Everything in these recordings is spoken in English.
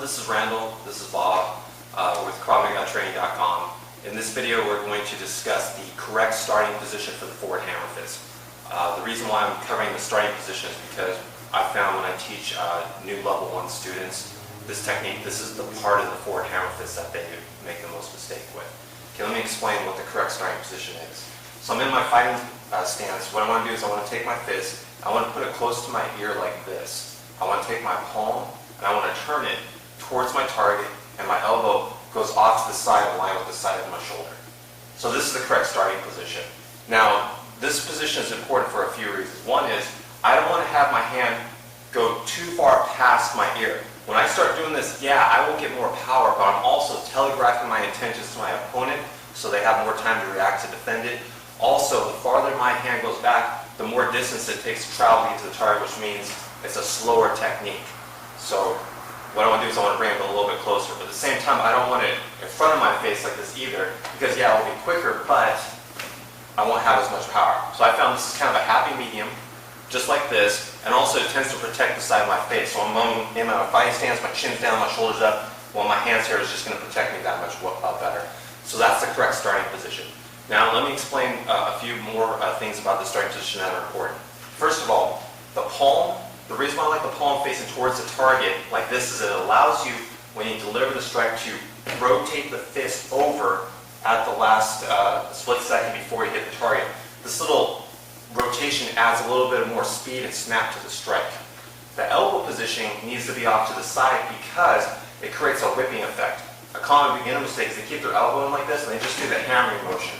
this is Randall, this is Bob with KravMagaTraining.com. In this video we're going to discuss the correct starting position for the forward hammer fist. The reason why I'm covering the starting position is because I found when I teach new level 1 students this technique, this is the part of the forward hammer fist that they make the most mistake with. Okay, let me explain what the correct starting position is. So I'm in my fighting stance. What I want to do is I want to take my fist, I want to put it close to my ear like this. I want to take my palm and I want to turn it towards my target, and my elbow goes off to the side in line with the side of my shoulder. So this is the correct starting position. Now, this position is important for a few reasons. One is, I don't want to have my hand go too far past my ear. When I start doing this, yeah, I will get more power, but I'm also telegraphing my intentions to my opponent so they have more time to react to defend it. Also, the farther my hand goes back, the more distance it takes to travel to get to the target, which means it's a slower technique. So what I want to do is I want to bring it a little bit closer, but at the same time, I don't want it in front of my face like this either, because yeah, it'll be quicker, but I won't have as much power. So I found this is kind of a happy medium, just like this, and also it tends to protect the side of my face. So I'm in my fighting stance, my chin's down, my shoulders up, well, my hands here is just going to protect me that much better. So that's the correct starting position. Now let me explain a few more things about the starting position that are important. First of all, the palm. The reason why I like the palm facing towards the target like this is it allows you, when you deliver the strike, to rotate the fist over at the last split second before you hit the target. This little rotation adds a little bit more speed and snap to the strike. The elbow positioning needs to be off to the side because it creates a whipping effect. A common beginner mistake is they keep their elbow in like this and they just do the hammering motion,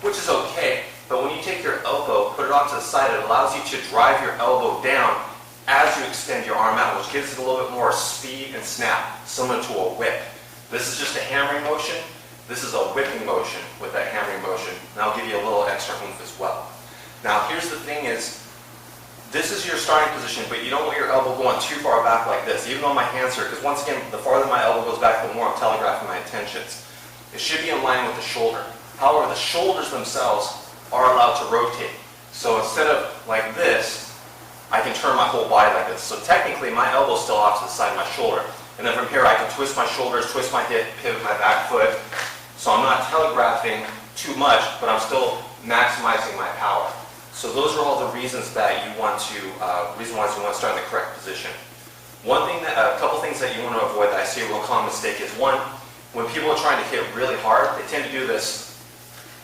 which is okay, but when you take your elbow, put it off to the side, it allows you to drive your elbow down as you extend your arm out, which gives it a little bit more speed and snap, similar to a whip. This is just a hammering motion. This is a whipping motion with that hammering motion, and I'll give you a little extra oomph as well. Now here's the thing is, this is your starting position, but you don't want your elbow going too far back like this, even though my hands are, because once again, the farther my elbow goes back, the more I'm telegraphing my intentions. It should be in line with the shoulder. However, the shoulders themselves are allowed to rotate. So instead of like this, I can turn my whole body like this. So technically, my elbow's still off to the side of my shoulder. And then from here, I can twist my shoulders, twist my hip, pivot my back foot. So I'm not telegraphing too much, but I'm still maximizing my power. So those are all the reasons that you want to, reason why you want to start in the correct position. One thing that, a couple things that you want to avoid that I see a real common mistake is, one, when people are trying to hit really hard, they tend to do this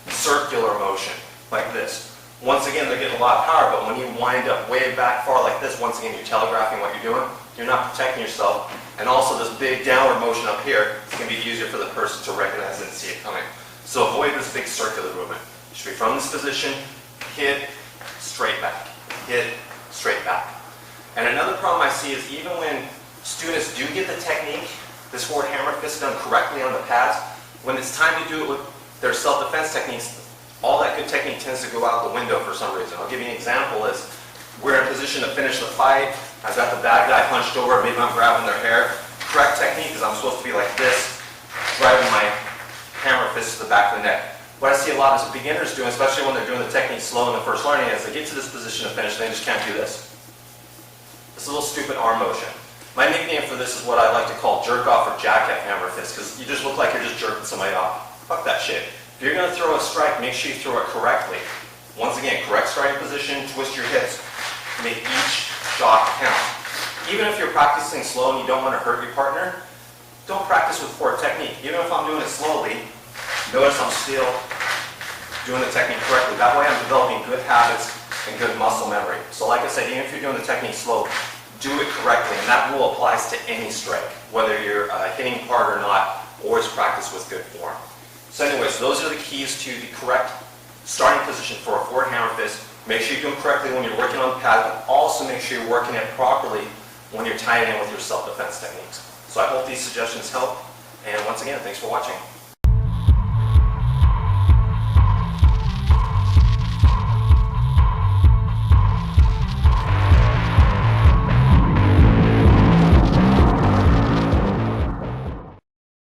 circular motion, like this. Once again, they're getting a lot of power, but when you wind up way back far like this, once again, you're telegraphing what you're doing, you're not protecting yourself, and also this big downward motion up here, it's going to be easier for the person to recognize it and see it coming. So avoid this big circular movement. You should be from this position, hit, straight back, hit, straight back. And another problem I see is even when students do get the technique, this forward hammer fist done correctly on the pads, when it's time to do it with their self-defense techniques, all that good technique tends to go out the window for some reason. I'll give you an example is, we're in position to finish the fight, I've got the bad guy hunched over, maybe I'm grabbing their hair. Correct technique is I'm supposed to be like this, driving my hammer fist to the back of the neck. What I see a lot of beginners doing, especially when they're doing the technique slow in the first learning, is they get to this position to finish, they just can't do this. This little stupid arm motion. My nickname for this is what I like to call jerk off or jackass hammer fist, because you just look like you're just jerking somebody off. Fuck that shit. If you're going to throw a strike, make sure you throw it correctly. Once again, correct starting position, twist your hips, make each shot count. Even if you're practicing slow and you don't want to hurt your partner, don't practice with forward technique. Even if I'm doing it slowly, notice I'm still doing the technique correctly. That way I'm developing good habits and good muscle memory. So like I said, even if you're doing the technique slow, do it correctly, and that rule applies to any strike. Whether you're hitting hard or not, always practice with good form. So anyways, those are the keys to the correct starting position for a forward hammer fist. Make sure you do them correctly when you're working on the pad, but also make sure you're working it properly when you're tying in with your self-defense techniques. So I hope these suggestions help, and once again, thanks for watching.